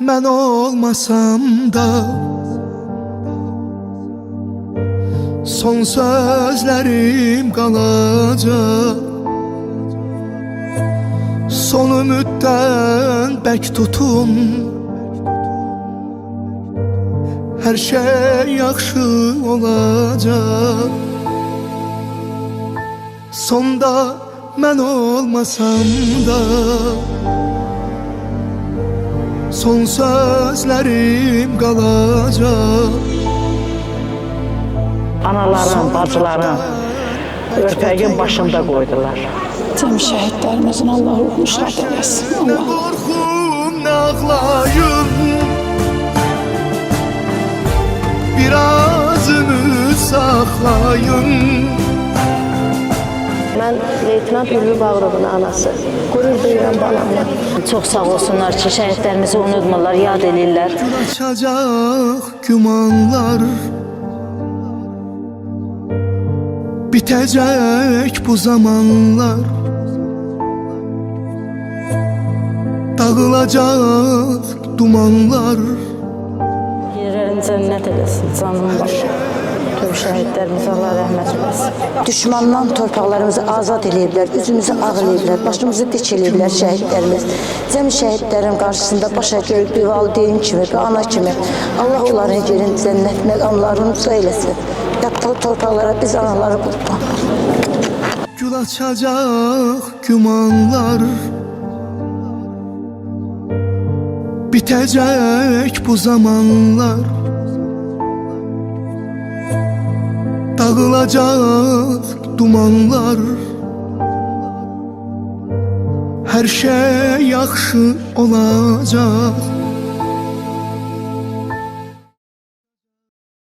mən olmasam da son sözlerim qalacaq. Son ümiddən bək tutun, hər şey yaxşı olacaq. Sonda mən olmasam da son sözlerim qalacaq. Analarım, bacılarım örpəyin başında qoydular. Cəm şəhidlərimizin Allah ruhunu şad eləsin. Allah. Qorxum ağlayım, biraz ümid saxlayın. Mən Leytenant Ülvi Bağrovun anası. Qürur duyuram balamla. Çox sağ olsunlar ki, şəhidlərimizi unutmurlar, yad edirlər. Açacaq gümanlar, bitəcək bu zamanlar. Dağılacaq dumanlar. Yerlərin cənnət eləsin, canım başı. Tüm şəhidlərimiz Allah rəhmət eləsin. Düşmandan torpaqlarımızı azad eləyiblər, üzümüzü ağ eləyiblər, başımızı dik eləyiblər şəhidlərimiz. Cəm şəhidlərin qarşısında baş əyib bir valideyn kimi, bir ana kimi Allah onların yerin cənnət məqamlarını uca eləsin. Yatdığı torpaqlara biz anaları qurban. Gül açacaq gümanlar, bitəcək bu zamanlar. Dağılacaq dumanlar, hər şey yaxşı olacaq.